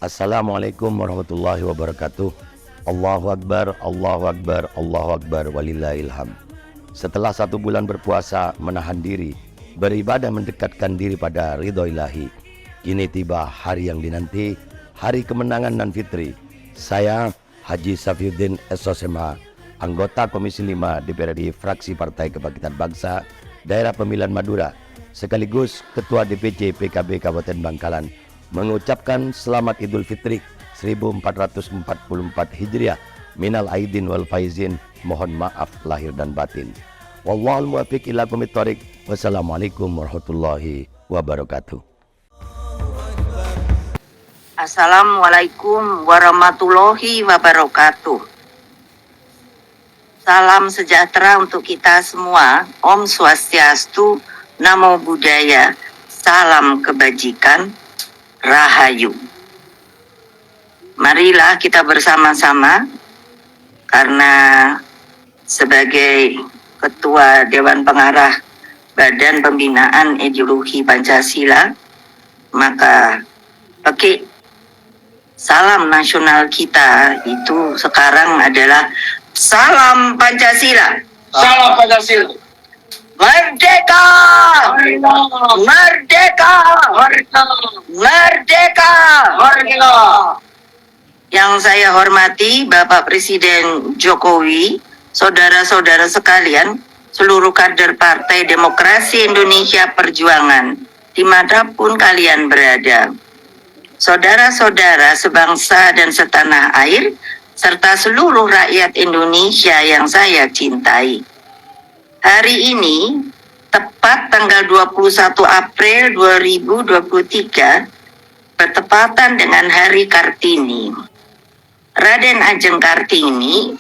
Assalamualaikum warahmatullahi wabarakatuh. Allahu Akbar, Allahu Akbar, Allahu Akbar, walillahilham. Setelah 1 bulan berpuasa, menahan diri, beribadah mendekatkan diri pada ridho ilahi, kini tiba hari yang dinanti, hari kemenangan dan fitri. Saya Haji Safiuddin SOSMA, anggota Komisi 5 DPRD Fraksi Partai Kebangkitan Bangsa Daerah Pemilihan Madura, sekaligus Ketua DPC PKB Kabupaten Bangkalan, mengucapkan selamat Idul Fitri 1444 Hijriah. Minal aidin wal faizin, mohon maaf lahir dan batin. Wallahul muwaffiq ila aqwamit thoriq. Wassalamualaikum warahmatullahi wabarakatuh. Assalamualaikum warahmatullahi wabarakatuh. Salam sejahtera untuk kita semua. Om Swastiastu, Namo Buddhaya, salam kebajikan, Rahayu. Marilah kita bersama-sama, karena sebagai Ketua Dewan Pengarah Badan Pembinaan Ideologi Pancasila, maka salam nasional kita itu sekarang adalah salam Pancasila. Salam Pancasila. Merdeka! Merdeka! Merdeka! Merdeka! Yang saya hormati Bapak Presiden Jokowi, saudara-saudara sekalian, seluruh kader Partai Demokrasi Indonesia Perjuangan, dimanapun kalian berada, saudara-saudara sebangsa dan setanah air, serta seluruh rakyat Indonesia yang saya cintai. Hari ini, tepat tanggal 21 April 2023, bertepatan dengan Hari Kartini. Raden Ajeng Kartini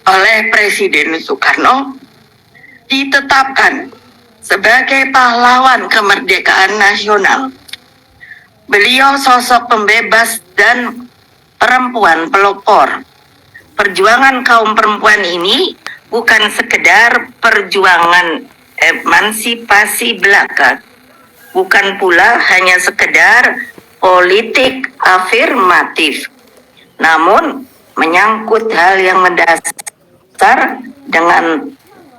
oleh Presiden Soekarno ditetapkan sebagai pahlawan kemerdekaan nasional. Beliau sosok pembebas dan perempuan pelopor. Perjuangan kaum perempuan ini bukan sekedar perjuangan emansipasi belaka, bukan pula hanya sekedar politik afirmatif, namun menyangkut hal yang mendasar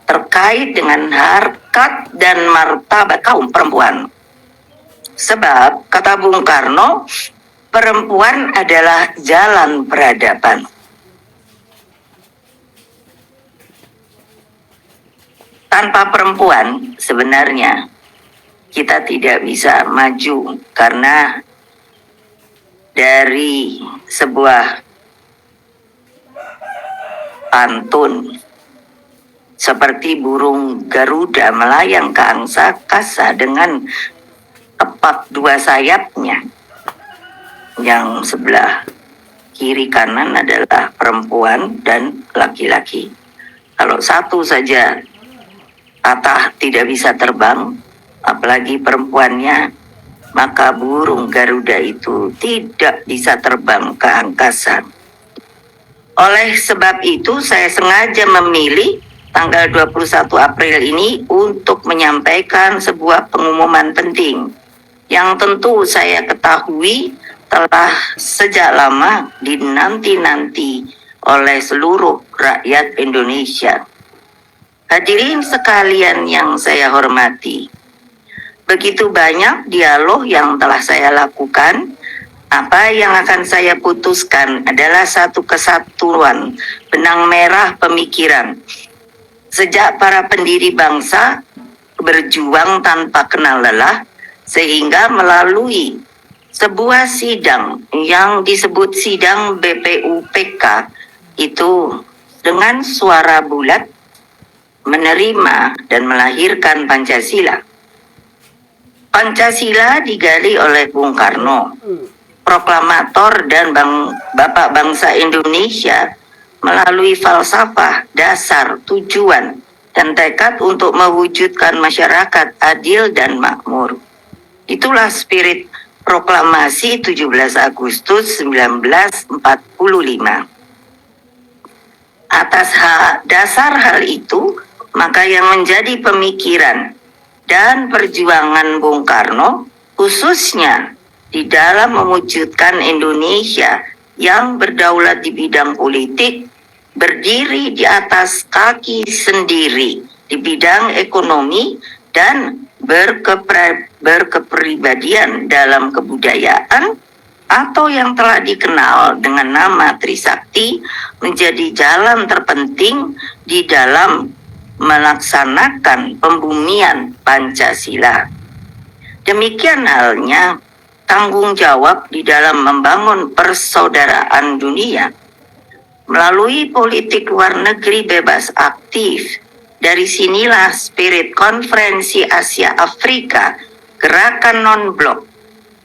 terkait dengan harkat dan martabat kaum perempuan. Sebab, kata Bung Karno, perempuan adalah jalan peradaban. Tanpa perempuan sebenarnya kita tidak bisa maju, karena dari sebuah pantun seperti burung Garuda melayang ke angkasa dengan tepat 2 sayapnya, yang sebelah kiri kanan adalah perempuan dan laki-laki. Kalau satu saja patah tidak bisa terbang, apalagi perempuannya, maka burung Garuda itu tidak bisa terbang ke angkasa. Oleh sebab itu, saya sengaja memilih tanggal 21 April ini untuk menyampaikan sebuah pengumuman penting yang tentu saya ketahui telah sejak lama dinanti-nanti oleh seluruh rakyat Indonesia. Hadirin sekalian yang saya hormati, begitu banyak dialog yang telah saya lakukan. Apa yang akan saya putuskan adalah satu kesatuan benang merah pemikiran. Sejak para pendiri bangsa berjuang tanpa kenal lelah, sehingga melalui sebuah sidang yang disebut sidang BPUPK itu dengan suara bulat menerima dan melahirkan Pancasila. Pancasila digali oleh Bung Karno, proklamator dan Bapak Bangsa Indonesia, melalui falsafah, dasar, tujuan, dan tekad untuk mewujudkan masyarakat adil dan makmur. Itulah spirit proklamasi 17 Agustus 1945. Atas dasar hal itu, maka yang menjadi pemikiran dan perjuangan Bung Karno, khususnya di dalam mewujudkan Indonesia yang berdaulat di bidang politik, berdiri di atas kaki sendiri di bidang ekonomi, dan berkepribadian dalam kebudayaan, atau yang telah dikenal dengan nama Trisakti, menjadi jalan terpenting di dalam melaksanakan pembumian Pancasila. Demikian halnya tanggung jawab di dalam membangun persaudaraan dunia melalui politik luar negeri bebas aktif. Dari sinilah spirit Konferensi Asia Afrika, Gerakan Non-Blok,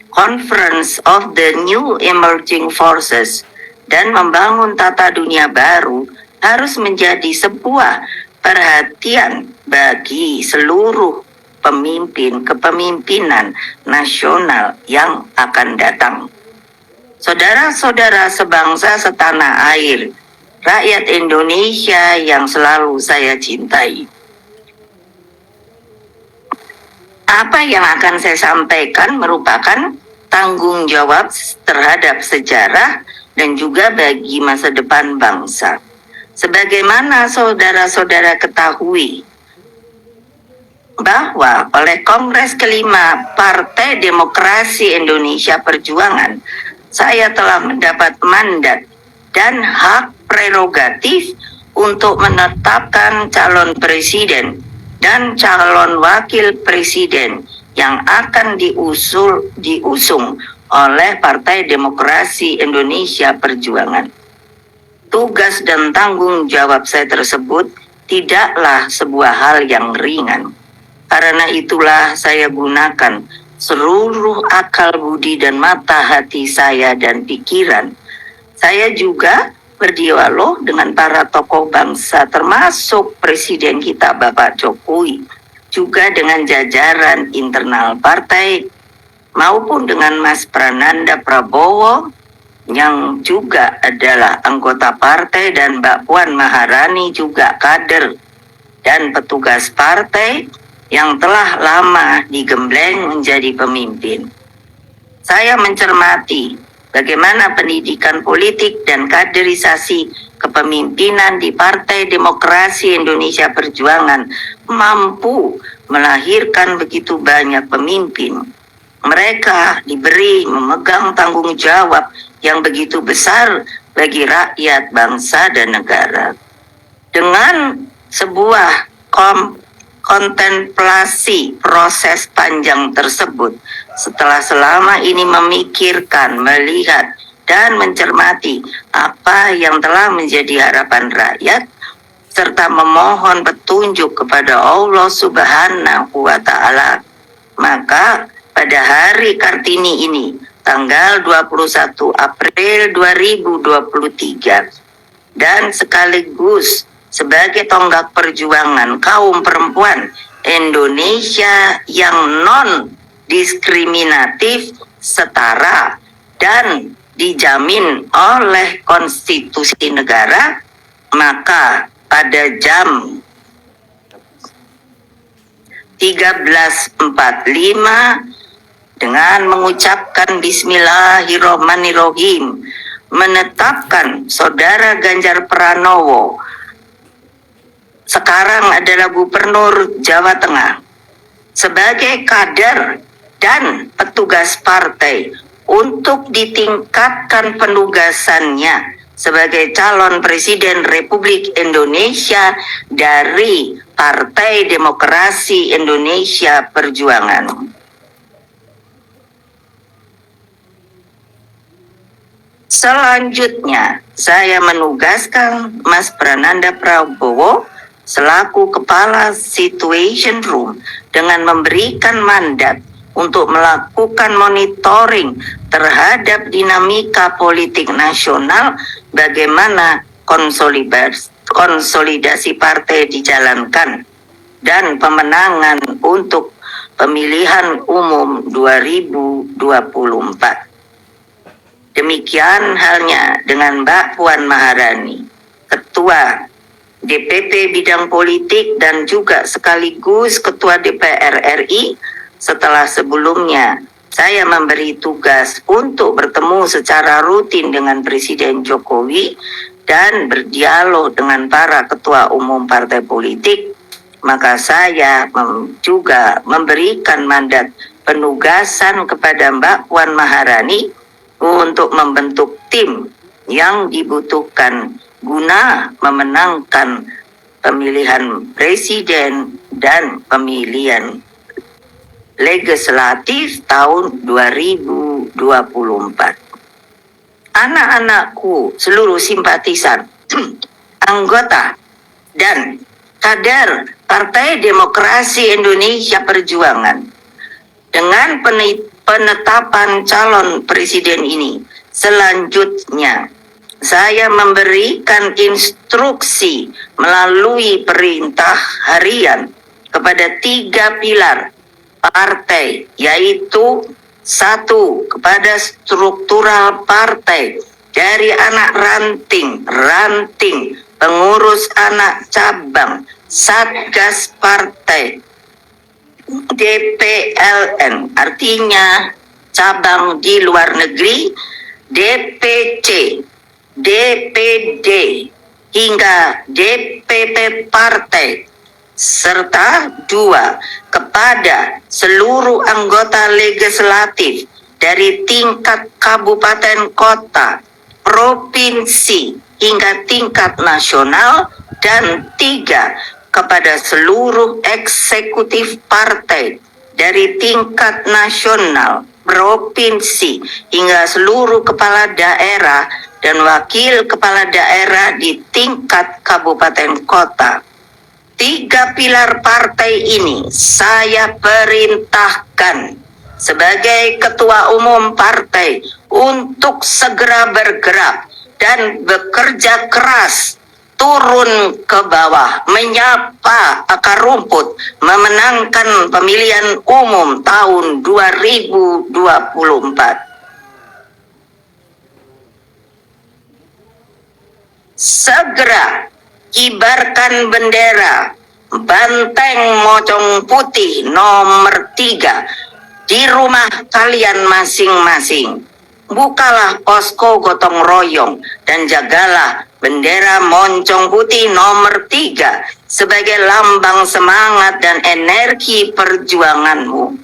Conference of the New Emerging Forces, dan membangun tata dunia baru harus menjadi sebuah perhatian bagi seluruh pemimpin kepemimpinan nasional yang akan datang. Saudara-saudara sebangsa setanah air, rakyat Indonesia yang selalu saya cintai, apa yang akan saya sampaikan merupakan tanggung jawab terhadap sejarah dan juga bagi masa depan bangsa. Sebagaimana saudara-saudara ketahui, bahwa oleh Kongres kelima Partai Demokrasi Indonesia Perjuangan, saya telah mendapat mandat dan hak prerogatif untuk menetapkan calon presiden dan calon wakil presiden yang akan diusung oleh Partai Demokrasi Indonesia Perjuangan. Tugas dan tanggung jawab saya tersebut tidaklah sebuah hal yang ringan. Karena itulah saya gunakan seluruh akal budi dan mata hati saya dan pikiran. Saya juga berdialog dengan para tokoh bangsa termasuk Presiden kita Bapak Jokowi, juga dengan jajaran internal partai, maupun dengan Mas Prananda Prabowo yang juga adalah anggota partai, dan Mbak Puan Maharani juga kader dan petugas partai yang telah lama digembleng menjadi pemimpin. Saya mencermati bagaimana pendidikan politik dan kaderisasi kepemimpinan di Partai Demokrasi Indonesia Perjuangan mampu melahirkan begitu banyak pemimpin. Mereka diberi memegang tanggung jawab yang begitu besar bagi rakyat, bangsa, dan negara. Dengan sebuah kontemplasi proses panjang tersebut, setelah selama ini memikirkan, melihat, dan mencermati apa yang telah menjadi harapan rakyat, serta memohon petunjuk kepada Allah Subhanahu wa Ta'ala, maka pada hari Kartini ini, tanggal 21 April 2023, dan sekaligus sebagai tonggak perjuangan kaum perempuan Indonesia yang non-diskriminatif, setara, dan dijamin oleh konstitusi negara, maka pada jam 13.45 dengan mengucapkan Bismillahirrohmanirrohim, menetapkan Saudara Ganjar Pranowo sekarang adalah Gubernur Jawa Tengah sebagai kader dan petugas partai untuk ditingkatkan penugasannya sebagai calon Presiden Republik Indonesia dari Partai Demokrasi Indonesia Perjuangan. Selanjutnya, saya menugaskan Mas Prananda Prabowo selaku Kepala Situation Room dengan memberikan mandat untuk melakukan monitoring terhadap dinamika politik nasional, bagaimana konsolidasi partai dijalankan, dan pemenangan untuk pemilihan umum 2024. Demikian halnya dengan Mbak Puan Maharani, Ketua DPP Bidang Politik dan juga sekaligus Ketua DPR RI, setelah sebelumnya saya saya memberi tugas untuk bertemu secara rutin dengan Presiden Jokowi dan berdialog dengan para ketua umum partai politik, maka saya juga memberikan mandat penugasan kepada Mbak Puan Maharani untuk membentuk tim yang dibutuhkan guna memenangkan pemilihan presiden dan pemilihan legislatif tahun 2024. Anak-anakku, seluruh simpatisan, anggota dan kader Partai Demokrasi Indonesia Perjuangan, dengan penetapan calon presiden ini, selanjutnya saya memberikan instruksi melalui perintah harian kepada 3 pilar partai, yaitu 1, kepada struktural partai dari anak ranting, pengurus anak cabang, satgas partai, DPLN, artinya cabang di luar negeri, DPC, DPD, hingga DPP partai, serta 2, kepada seluruh anggota legislatif dari tingkat kabupaten kota, provinsi, hingga tingkat nasional, dan 3, kepada seluruh eksekutif partai dari tingkat nasional, provinsi, hingga seluruh kepala daerah dan wakil kepala daerah di tingkat kabupaten kota. 3 pilar partai ini saya perintahkan sebagai ketua umum partai untuk segera bergerak dan bekerja keras, turun ke bawah, menyapa akar rumput, memenangkan pemilihan umum tahun 2024. Segera kibarkan bendera banteng mocong putih nomor 3 di rumah kalian masing-masing. Bukalah posko gotong royong dan jagalah bendera moncong putih nomor 3 sebagai lambang semangat dan energi perjuanganmu.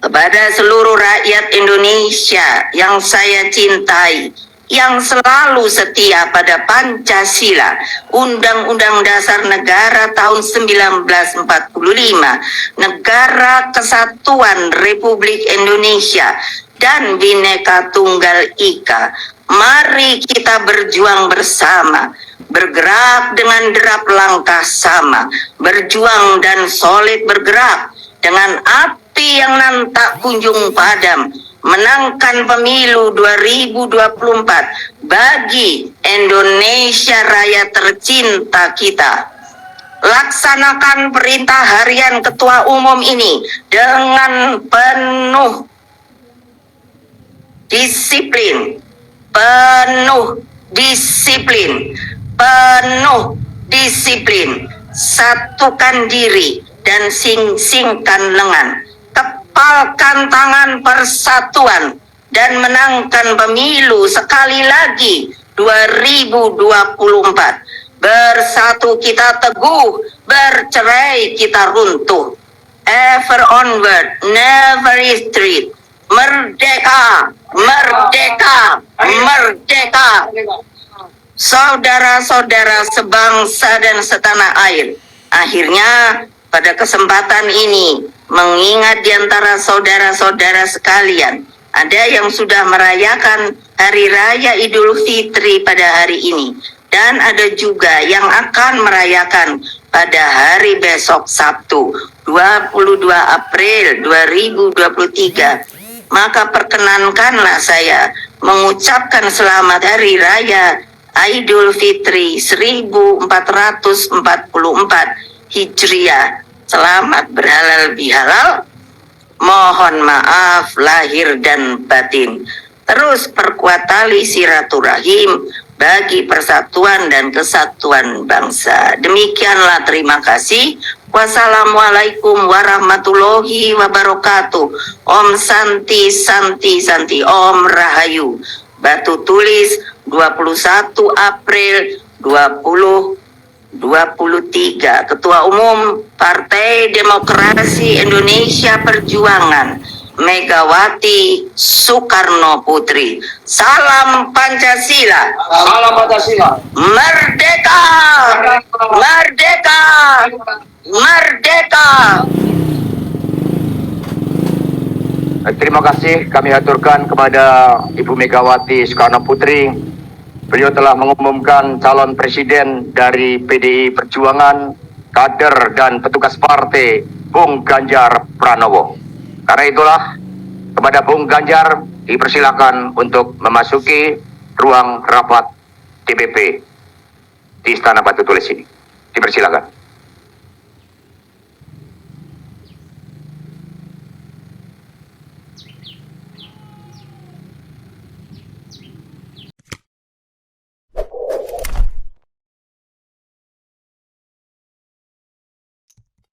Kepada seluruh rakyat Indonesia yang saya cintai, yang selalu setia pada Pancasila, Undang-Undang Dasar Negara tahun 1945, Negara Kesatuan Republik Indonesia, dan Bhinneka Tunggal Ika. Mari kita berjuang bersama, bergerak dengan derap langkah sama, berjuang dan solid bergerak dengan api yang nantak kunjung padam, menangkan pemilu 2024 bagi Indonesia Raya tercinta kita. Laksanakan perintah harian ketua umum ini dengan penuh disiplin, satukan diri dan sing-singkan lengan. Kepalkan tangan persatuan dan menangkan pemilu sekali lagi 2024. Bersatu kita teguh, bercerai kita runtuh. Ever onward, never retreat. Merdeka, merdeka, merdeka. Saudara-saudara sebangsa dan setanah air, akhirnya pada kesempatan ini, mengingat di antara saudara-saudara sekalian, ada yang sudah merayakan Hari Raya Idul Fitri pada hari ini, dan ada juga yang akan merayakan pada hari besok Sabtu, 22 April 2023. Maka perkenankanlah saya mengucapkan selamat Hari Raya Idul Fitri 1444 Hijriah. Selamat berhalal bihalal. Mohon maaf lahir dan batin. Terus perkuat tali silaturahim, bagi persatuan dan kesatuan bangsa. Demikianlah, terima kasih. Wassalamualaikum warahmatullahi wabarakatuh. Om Santi Santi Santi, Om Rahayu. Batu tulis 21 April 2023. Ketua Umum Partai Demokrasi Indonesia Perjuangan, Megawati Soekarno Putri. Salam Pancasila. Salam Pancasila. Merdeka! Merdeka! Merdeka! Terima kasih kami aturkan kepada Ibu Megawati Soekarno Putri. Beliau telah mengumumkan calon presiden dari PDI Perjuangan, kader dan petugas partai, Bung Ganjar Pranowo. Karena itulah, kepada Bung Ganjar dipersilakan untuk memasuki ruang rapat DPP di Istana Batu Tulis ini. Dipersilakan.